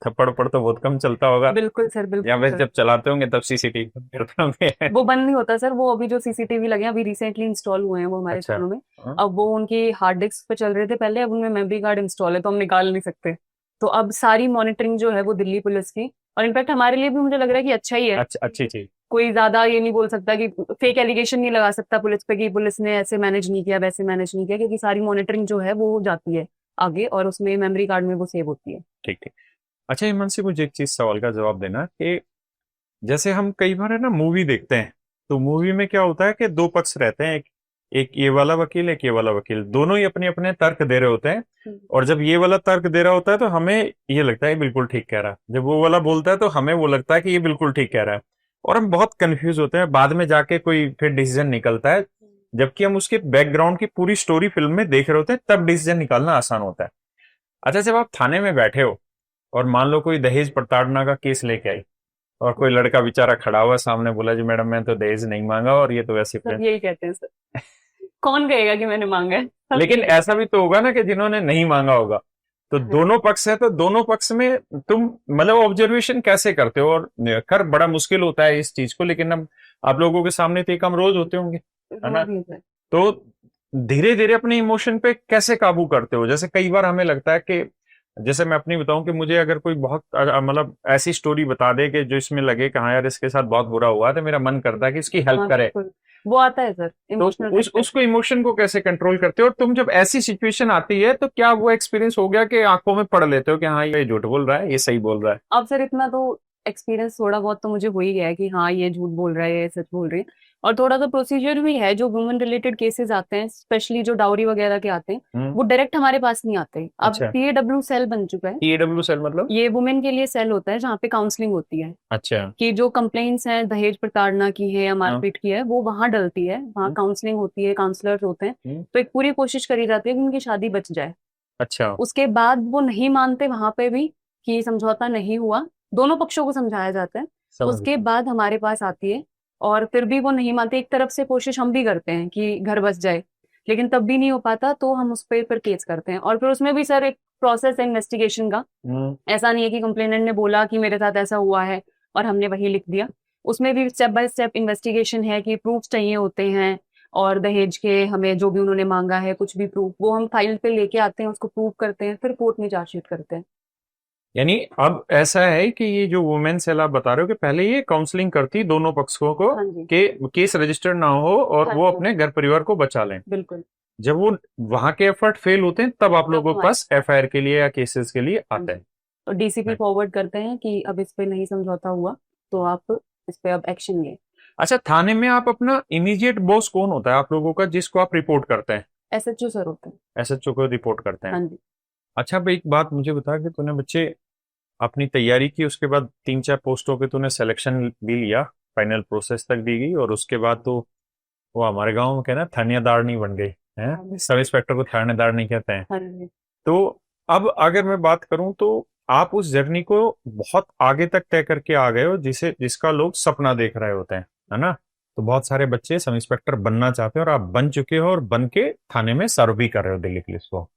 थप्पड़ पड़ तो बहुत कम चलता होगा, बिल्कुल सर, या बिल्कुल वैसे सर। जब चलाते होंगे तब सीसीटीवी करते होंगे? वो बंद नहीं होता सर, वो अभी जो सीसीटीवी लगे हैं, अभी रिसेंटली इंस्टॉल हुए हैं वो हमारे अच्छा। थानों में। हाँ। अब वो उनकी हार्ड डिस्क पे चल रहे थे पहले, अब उनमें मेमोरी कार्ड इंस्टॉल है, तो हम निकाल नहीं सकते। तो अब सारी मॉनिटरिंग जो है वो दिल्ली पुलिस की और इनफैक्ट हमारे लिए भी मुझे लग रहा है कि अच्छा ही है। अच्छा, अच्छी चीज। कोई ज्यादा ये नहीं बोल सकता कि फेक एलिगेशन नहीं लगा सकता पुलिस पे कि पुलिस ने ऐसे मैनेज नहीं किया वैसे मैनेज नहीं किया, क्योंकि सारी मॉनिटरिंग जो है वो जाती है आगे और उसमें मेमोरी कार्ड में वो सेव होती है। ठीक ठीक। अच्छा हिमांशी, मुझे एक चीज सवाल का जवाब देना कि जैसे हम कई बार है ना मूवी देखते हैं, तो मूवी में क्या होता है कि दो पक्ष रहते हैं, एक एक ये वाला वकील, एक ये वाला वकील, दोनों ही अपने अपने तर्क दे रहे होते हैं। और जब ये वाला तर्क दे रहा होता है तो हमें ये लगता है बिल्कुल ठीक कह रहा है, जब वो वाला बोलता है तो हमें वो लगता है कि ये बिल्कुल ठीक कह रहा है, और हम बहुत कंफ्यूज होते हैं। बाद में जाके कोई फिर डिसीजन निकलता है, जबकि हम उसके बैकग्राउंड की पूरी स्टोरी फिल्म में देख रहे होते हैं, तब डिसीजन निकालना आसान होता है। अच्छा, जब आप थाने में बैठे हो और मान लो कोई दहेज प्रताड़ना का केस लेके आई, और कोई लड़का बेचारा खड़ा हुआ सामने, बोला जी मैडम मैं तो दहेज नहीं मांगा और ये तो वैसे सब यही कहते हैं सर। कौन कहेगा कि मैंने मांगा है? सब लेकिन यही ऐसा भी तो होगा ना कि जिन्होंने नहीं मांगा होगा, तो कहते हैं। दोनों पक्ष है, तो दोनों पक्ष में तुम मतलब ऑब्जर्वेशन कैसे करते हो? और खैर बड़ा मुश्किल होता है इस चीज को, लेकिन अब आप लोगों के सामने तो ये काम रोज होते होंगे, है ना? रोज नहीं सर। तो धीरे धीरे अपने इमोशन पे कैसे काबू करते हो? जैसे कई बार हमें लगता है कि, जैसे मैं अपनी बताऊं कि मुझे अगर कोई बहुत मतलब ऐसी स्टोरी बता दे कि जो इसमें लगे कि हाँ यार इसके साथ बहुत बुरा हुआ है, तो मेरा मन करता है कि इसकी हेल्प हाँ करे। बिल्कुल, वो आता है सर, तो इमोशनल फैक्टर। उसको इमोशन को कैसे कंट्रोल करते हो? और तुम जब ऐसी सिचुएशन आती है तो क्या वो एक्सपीरियंस हो गया कि आंखों में पढ़ लेते हो कि हाँ ये झूठ बोल रहा है, ये सही बोल रहा है? अब सर इतना तो एक्सपीरियंस थोड़ा बहुत तो मुझे हो ही गया है कि हाँ ये झूठ बोल रहा है ये सच बोल रही है। और थोड़ा सा प्रोसीजर भी है, जो वुमेन रिलेटेड केसेस आते हैं स्पेशली जो डाउरी वगैरह के आते हैं, हम्म। वो डायरेक्ट हमारे पास नहीं आते। अब अच्छा, सीएडब्ल्यू सेल बन चुका है। ईडब्ल्यू सेल मतलब? ये वुमेन के लिए सेल होता है जहाँ पे काउंसलिंग होती है अच्छा। कि जो कंप्लेंट्स हैं दहेज प्रताड़ना की है या हाँ। मारपीट की है वो वहां डलती है, वहां हम्म, काउंसलिंग होती है, काउंसलर्स होते हैं। हम्म, तो एक पूरी कोशिश करी जाती है कि उनकी शादी बच जाए। अच्छा। उसके बाद वो नहीं मानते वहां पे भी कि समझौता नहीं हुआ, दोनों पक्षों को समझाया जाता है। समझ उसके गया। बाद हमारे पास आती है और फिर भी वो नहीं मानते। एक तरफ से कोशिश हम भी करते हैं कि घर बस जाए, लेकिन तब भी नहीं हो पाता तो हम उस पर फिर केस करते हैं। और फिर उसमें भी सर एक प्रोसेस है इन्वेस्टिगेशन का। हम्म। ऐसा नहीं है कि कंप्लेनेंट ने बोला कि मेरे साथ ऐसा हुआ है और हमने वही लिख दिया। उसमें भी स्टेप बाय स्टेप इन्वेस्टिगेशन है कि प्रूफ चाहिए होते हैं, और दहेज के हमें जो भी उन्होंने मांगा है कुछ भी प्रूफ वो हम फाइल पे लेके आते हैं, उसको प्रूव करते हैं, फिर कोर्ट में चार्जशीट करते हैं। यानी अब ऐसा है कि ये जो वुमेन सेल आप बता रहे हो कि पहले ये काउंसलिंग करती दोनों पक्षों को हाँ जी। कि केस रजिस्टर्ड ना हो और हाँ वो जी अपने घर परिवार को बचा लें। बिल्कुल। जब वो वहां के एफर्ट फेल होते हैं तब आप तब लोगों के हमारे पास एफआईआर के लिए या केसेस के लिए हाँ आते जी, हैं? तो डीसीपी Right. फॉरवर्ड करते हैं कि अब इस पे नहीं समझौता हुआ तो आप इस पे अब एक्शन लिए। अच्छा, थाने में आप अपना इमीडिएट बॉस कौन होता है आप लोगों का, जिसको आप रिपोर्ट करते हैं? एसएचओ सर होते हैं। एसएचओ को रिपोर्ट करते हैं? हाँ जी। अच्छा भाई, एक बात मुझे बता कि तूने बच्चे अपनी तैयारी की, उसके बाद 3-4 पोस्टों पे तूने सिलेक्शन भी लिया, फाइनल प्रोसेस तक दी गई, और उसके बाद तो वो हमारे गांव में कहना थानेदार नहीं बन गई है। हाँ जी। सब इंस्पेक्टर को थानेदार नहीं कहते हैं। हाँ जी। तो अब अगर मैं बात करूं तो आप उस जर्नी को बहुत आगे तक तय करके आ गए हो, जिसका लोग सपना देख रहे होते हैं, है ना? तो बहुत सारे बच्चे सब इंस्पेक्टर बनना चाहते हैं और आप बन चुके हो और बन के थाने में सर्व भी कर रहे हो दिल्ली पुलिस को।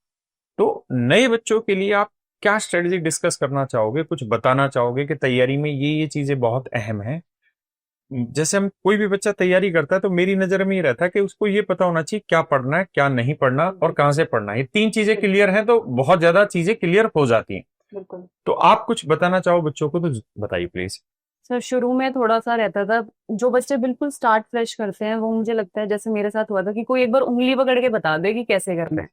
तो नए बच्चों के लिए आप क्या स्ट्रेटेजी डिस्कस करना चाहोगे, कुछ बताना चाहोगे कि तैयारी में ये चीजें बहुत अहम है? जैसे हम कोई भी बच्चा तैयारी करता है तो मेरी नजर में ये रहता है कि उसको ये पता होना चाहिए क्या पढ़ना है, क्या नहीं पढ़ना, और कहाँ से पढ़ना है। ये 3 चीजें क्लियर हैं तो बहुत ज्यादा चीजें क्लियर हो जाती हैं। बिल्कुल। तो आप कुछ बताना चाहो बच्चों को तो बताइए प्लीज। सर शुरू में थोड़ा सा रहता था, जो बच्चे बिल्कुल स्टार्ट फ्रेश करते हैं वो मुझे लगता है जैसे मेरे साथ हुआ था कि कोई एक बार उंगली पकड़ के बता दे कि कैसे करना है।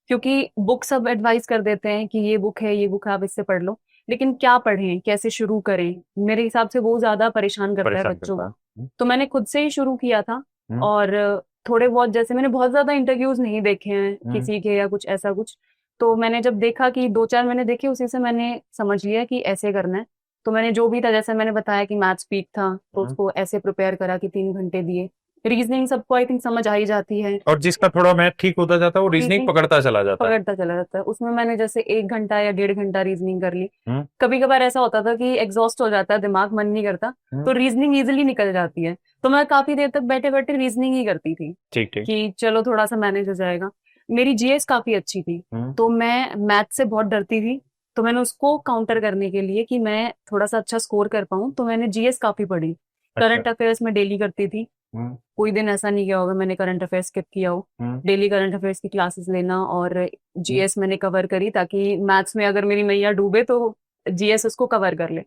क्योंकि बुक सब एडवाइस कर देते हैं कि ये बुक है ये बुक है आप इससे पढ़ लो, लेकिन क्या पढ़ें कैसे शुरू करें, मेरे हिसाब से वो ज्यादा परेशान करता है परेशान बच्चों करता को। है। तो मैंने खुद से ही शुरू किया था। हम्म, और थोड़े बहुत जैसे मैंने बहुत ज्यादा इंटरव्यूज नहीं देखे हैं हम्म, किसी के या कुछ ऐसा कुछ। तो मैंने जब देखा कि 2-4 मैंने देखे उसी से मैंने समझ लिया कि ऐसे करना है। तो मैंने जो भी था, जैसे मैंने बताया कि मैथ्स वीक था तो हम्म। उसको ऐसे प्रिपेयर करा कि 3 घंटे दिए। रीजनिंग सबको आई थिंक समझ आ ही जाती है। और जिसका थोड़ा मैथ ठीक होता जाता है वो वो रीजनिंग रीजनिंग पकड़ता चला जाता है। पकड़ता चला जाता है, उसमें मैंने जैसे 1 घंटा या 1.5 घंटा रीजनिंग कर ली। हम्म, कभी कभार ऐसा होता था कि एग्जॉस्ट हो जाता है दिमाग, मन नहीं करता, हम्म। तो रीजनिंग इजिली निकल जाती है। तो मैं काफी देर तक बैठे बैठे रीजनिंग ही करती थी ठीक ठीक। कि चलो थोड़ा सा मैनेज हो जाएगा। मेरी जीएस काफी अच्छी थी, हम्म, तो मैं मैथ से बहुत डरती थी। तो मैंने उसको काउंटर करने के लिए कि मैं थोड़ा सा अच्छा स्कोर कर पाऊं, तो मैंने जीएस काफी पढ़ी। अच्छा। करंट अफेयर्स में डेली करती थी। हम्म, कोई दिन ऐसा नहीं गया होगा मैंने करंट अफेयर्स स्किप किया हो। हम्म, डेली करंट अफेयर्स की क्लासेस लेना, और हम्म। जीएस मैंने कवर करी ताकि मैथ्स में अगर मेरी मैया डूबे तो जीएस उसको कवर कर ले।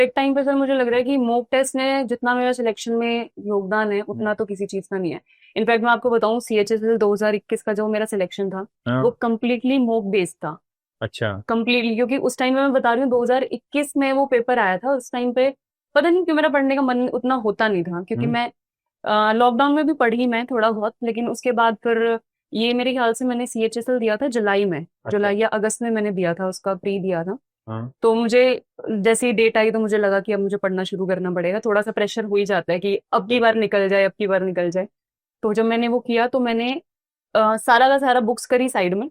एक टाइम पे सर मुझे लग रहा है कि मॉक टेस्ट ने जितना मेरा सिलेक्शन में योगदान है उतना तो किसी चीज का नहीं है। इनफैक्ट मैं आपको बताऊं, सीएचएसएल 2021 का जो मेरा सिलेक्शन था वो कंप्लीटली मॉक बेस्ड था। अच्छा। कंप्लीटली, क्योंकि उस टाइम में मैं बता रही हूँ 2021 में वो पेपर आया था। उस टाइम पे पता नहीं क्यों मेरा पढ़ने का मन उतना होता नहीं था, क्योंकि मैं लॉकडाउन में भी पढ़ी मैं थोड़ा बहुत, लेकिन उसके बाद फिर ये मेरे ख्याल से मैंने सीएचएसएल दिया था जुलाई में। जुलाई या अगस्त में मैंने दिया था, उसका प्री दिया था। तो मुझे जैसे ही डेट आई तो मुझे लगा कि अब मुझे पढ़ना शुरू करना पड़ेगा। थोड़ा सा प्रेशर हो ही जाता है कि अब की बार निकल जाए, अब की बार निकल जाए। तो जब मैंने वो किया तो मैंने सारा का सारा बुक्स करी साइड में,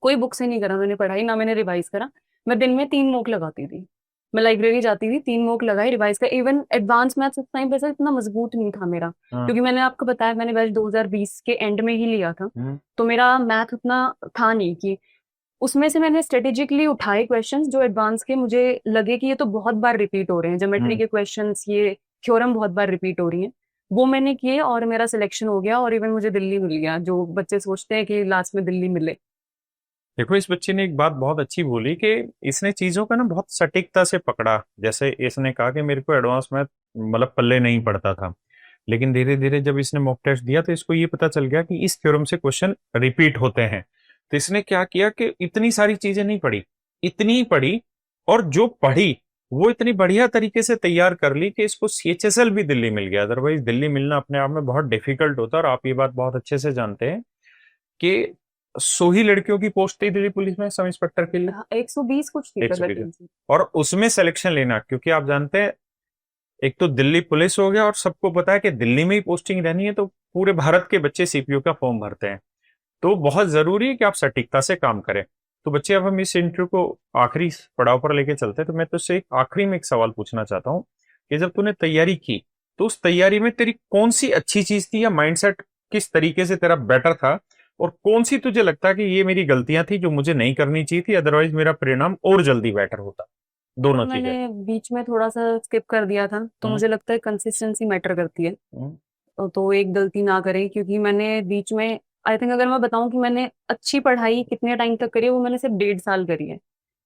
कोई बुक से नहीं करा मैंने पढ़ाई, ना मैंने रिवाइज करा। मैं दिन में 3 मॉक लगाती थी, मैं लाइब्रेरी जाती थी, 3 मॉक लगाई, रिवाइज कर। इवन एडवांस मैथ्स उस टाइम पे सर इतना मजबूत नहीं था मेरा, क्योंकि मैंने आपको बताया मैंने बैच 2020 के एंड में ही लिया था। तो मेरा मैथ उतना था नहीं कि उसमें से मैंने स्ट्रेटेजिकली उठाए क्वेश्चंस जो एडवांस के मुझे लगे कि ये तो बहुत बार रिपीट हो रहे हैं, ज्योमेट्री के क्वेश्चंस, ये थ्योरम बहुत बार रिपीट हो रही हैं, वो मैंने किए और मेरा सिलेक्शन हो गया। और इवन मुझे दिल्ली मिल गया, जो बच्चे सोचते हैं कि लास्ट में दिल्ली मिले। देखो, इस बच्चे ने एक बात बहुत अच्छी बोली कि इसने चीजों का ना बहुत सटीकता से पकड़ा। जैसे इसने कहा कि मेरे को एडवांस मैथ मतलब पल्ले नहीं पड़ता था, लेकिन धीरे धीरे जब इसने मॉक टेस्ट दिया तो इसको ये पता चल गया कि इस थ्योरम से क्वेश्चन रिपीट होते हैं। तो इसने क्या किया कि इतनी सारी चीजें नहीं पढ़ी, इतनी ही पढ़ी, और जो पढ़ी वो इतनी बढ़िया तरीके से तैयार कर ली कि इसको सीएचएसएल भी दिल्ली मिल गया। अदरवाइज दिल्ली मिलना अपने आप में बहुत डिफिकल्ट होता है, और आप ये बात बहुत अच्छे से जानते हैं कि 100 ही लड़कियों की पोस्ट थी दिल्ली पुलिस में सब इंस्पेक्टर के लिए, 120 कुछ थी 120, और उसमें सिलेक्शन लेना, क्योंकि आप जानते हैं एक तो दिल्ली पुलिस हो गया और सबको पता है कि दिल्ली में ही पोस्टिंग रहनी है, तो पूरे भारत के बच्चे सीपीयू का फॉर्म भरते हैं। तो बहुत जरूरी है कि आप सटीकता से काम करें। तो बच्चे, अब हम इस इंटरव्यू को आखिरी पड़ाव पर लेके चलते हैं। तो मैं तुझसे एक आखिरी में एक सवाल पूछना चाहता हूँ कि जब तूने तैयारी की तो उस तैयारी में तेरी कौन सी अच्छी चीज थी, या माइंडसेट किस तरीके से तेरा बेटर था, और कौन सी तुझे लगता है कि ये मेरी गलतियां थी जो मुझे नहीं करनी चाहिए थी, अदरवाइज मेरा परिणाम और जल्दी बेटर होता। दोनों चीजें। मैंने बीच में थोड़ा सा स्किप कर दिया था, तो मुझे लगता है कंसिस्टेंसी मैटर करती है। तो एक गलती ना करें, क्योंकि मैंने बीच में, आई थिंक अगर मैं बताऊं कि मैंने अच्छी पढ़ाई कितने टाइम तक करी है, वो मैंने सिर्फ 1.5 साल करी है।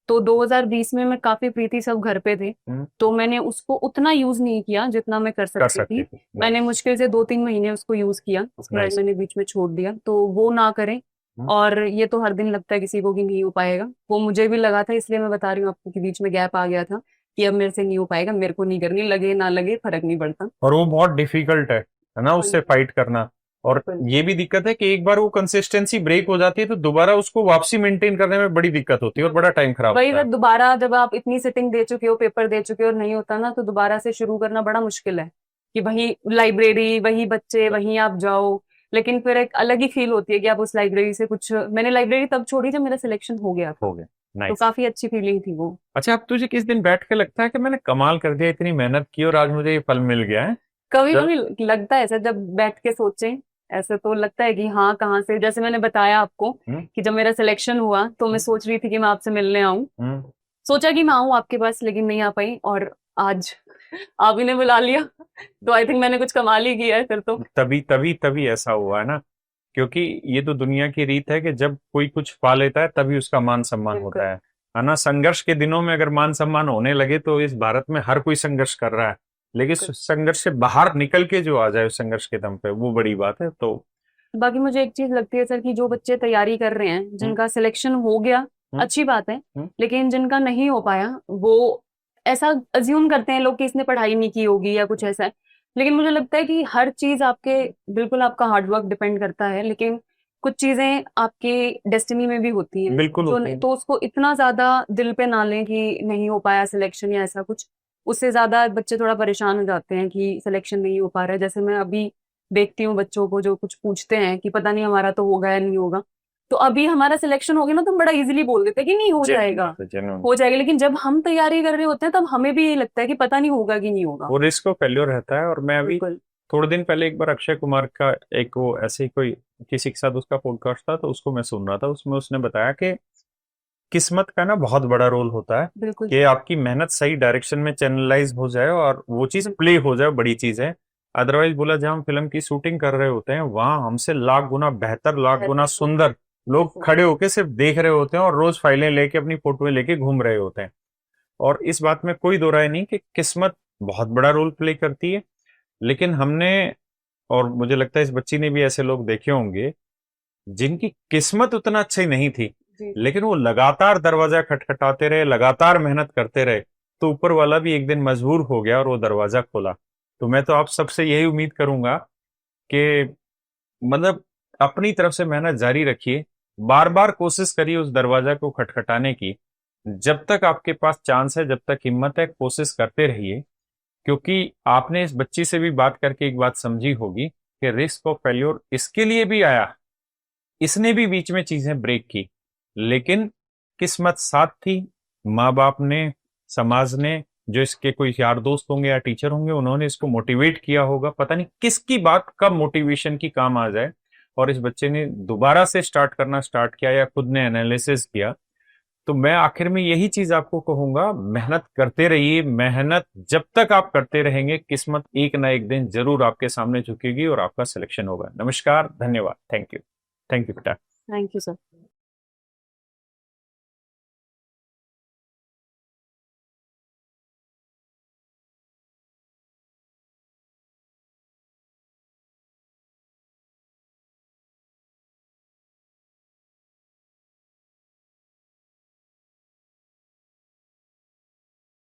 तो 2020 में मैं काफी फ्री थी, सब घर पे थे, तो मैंने उसको उतना यूज नहीं किया जितना मैं कर सकती थी। मैंने मुश्किल से 2-3 महीने उसको यूज किया, उसके बाद मैंने बीच में छोड़ दिया। तो वो ना करें। और ये तो हर दिन लगता है किसी को कि नहीं हो पाएगा, वो मुझे भी लगा था, इसलिए मैं बता रही हूँ आपको कि बीच में गैप आ गया था कि अब मेरे से नहीं हो पाएगा, मेरे को नहीं करनी, लगे ना लगे फर्क नहीं पड़ता। और वो बहुत डिफिकल्ट है ना, उससे फाइट करना। और ये भी दिक्कत है कि एक बार वो कंसिस्टेंसी ब्रेक हो जाती है तो दोबारा उसको वापसी मेंटेन करने में बड़ी दिक्कत होती है और बड़ा टाइम खराब वही होता है। दोबारा जब आप इतनी सिटिंग दे चुके हो, पेपर दे चुके हो और नहीं होता ना, तो दोबारा से शुरू करना बड़ा मुश्किल है कि वही लाइब्रेरी, वही बच्चे, वहीं आप जाओ। लेकिन फिर एक अलग ही फील होती है कि आप उस लाइब्रेरी से कुछ, मैंने लाइब्रेरी तब छोड़ी जब मेरा सिलेक्शन हो गया था। तो काफी अच्छी फीलिंग थी वो। अच्छा, अब तुझे किस दिन बैठ के लगता है कि मैंने कमाल कर दिया, इतनी मेहनत की और आज मुझे ये फल मिल गया है? कभी कभी लगता है ऐसा, जब बैठ के सोचें ऐसे तो लगता है कि हाँ, कहाँ से, जैसे मैंने बताया आपको कि जब मेरा सिलेक्शन हुआ तो मैं सोच रही थी कि मैं आपसे मिलने आऊं, सोचा कि मैं आऊं आपके पास, लेकिन नहीं आ पाई, और आज आप ही ने बुला लिया। तो आई थिंक मैंने कुछ कमाल ही किया है फिर तो। तभी तभी तभी ऐसा हुआ है ना, क्योंकि ये तो दुनिया की रीत है कि जब कोई कुछ पा लेता है तभी उसका मान सम्मान होता है ना। संघर्ष के दिनों में अगर मान सम्मान होने लगे तो इस भारत में हर कोई संघर्ष कर रहा है, लेकिन संघर्ष से बाहर निकल के जो आ जाए उस संघर्ष के दम पे, वो बड़ी बात है। तो बाकी मुझे एक चीज लगती है सर कि जो बच्चे तैयारी कर रहे हैं, जिनका सिलेक्शन हो गया अच्छी बात है, लेकिन जिनका नहीं हो पाया, वो ऐसा अज्यूम करते हैं लोग कि इसने पढ़ाई नहीं की होगी या कुछ ऐसा है। लेकिन मुझे लगता है कि हर चीज आपके, बिल्कुल आपका हार्डवर्क डिपेंड करता है, लेकिन कुछ चीजें आपके डेस्टिनी में भी होती हैं, बिल्कुल जो तो उसको इतना ज्यादा दिल पे ना लें कि नहीं हो पाया सिलेक्शन या ऐसा कुछ। उससे ज्यादा बच्चे थोड़ा परेशान हो जाते हैं कि सिलेक्शन नहीं हो पा रहा है। जैसे मैं अभी देखती हूँ बच्चों को जो कुछ पूछते हैं कि पता नहीं हमारा तो होगा या नहीं होगा, तो अभी हमारा सिलेक्शन हो गया ना तो हम बड़ा इजीली बोल देते हैं कि नहीं हो जाएगा, हो जाएगा। लेकिन जब हम तैयारी कर रहे होते हैं तब हमें भी ये लगता है कि पता नहीं होगा कि नहीं होगा, वो रिस्क ऑफ फेल्योर रहता है। और मैं अभी थोड़े दिन पहले एक बार अक्षय कुमार का एक वो ऐसे ही कोई किसी के साथ उसका पॉडकास्ट था, तो उसको मैं सुन रहा था। उसमें उसने बताया कि किस्मत का ना बहुत बड़ा रोल होता है कि आपकी मेहनत सही डायरेक्शन में चैनलाइज हो जाए और वो चीज प्ले हो जाए, बड़ी चीज है। अदरवाइज बोला, जहां हम फिल्म की शूटिंग कर रहे होते हैं वहां हमसे लाख गुना बेहतर, लाख गुना सुंदर लोग खड़े होके सिर्फ देख रहे होते हैं और रोज फाइलें लेके अपनी फोटोएं लेके घूम रहे होते हैं। और इस बात में कोई दो राय नहीं कि किस्मत बहुत बड़ा रोल प्ले करती है। लेकिन हमने, और मुझे लगता है इस बच्ची ने भी ऐसे लोग देखे होंगे जिनकी किस्मत उतना अच्छी नहीं थी, जी लेकिन वो लगातार दरवाजा खटखटाते रहे, लगातार मेहनत करते रहे, तो ऊपर वाला भी एक दिन मजबूर हो गया और वो दरवाजा खोला। तो मैं तो आप सबसे यही उम्मीद करूंगा कि मतलब अपनी तरफ से मेहनत जारी रखिए, बार बार कोशिश करिए उस दरवाजा को खटखटाने की। जब तक आपके पास चांस है, जब तक हिम्मत है, कोशिश करते रहिए। क्योंकि आपने इस बच्ची से भी बात करके एक बात समझी होगी कि रिस्क ऑफ फेल्योर इसके लिए भी आया, इसने भी बीच में चीजें ब्रेक की, लेकिन किस्मत साथ थी। माँ बाप ने, समाज ने, जो इसके कोई यार दोस्त होंगे या टीचर होंगे, उन्होंने इसको मोटिवेट किया होगा। पता नहीं किसकी बात कब मोटिवेशन की काम आ जाए और इस बच्चे ने दोबारा से स्टार्ट करना स्टार्ट किया या खुद ने एनालिसिस किया। तो मैं आखिर में यही चीज आपको कहूंगा, मेहनत करते रहिए। मेहनत जब तक आप करते रहेंगे, किस्मत एक ना एक दिन जरूर आपके सामने झुकेगी और आपका सिलेक्शन होगा। नमस्कार, धन्यवाद, थैंक यू। थैंक यू बेटा। Thank you sir.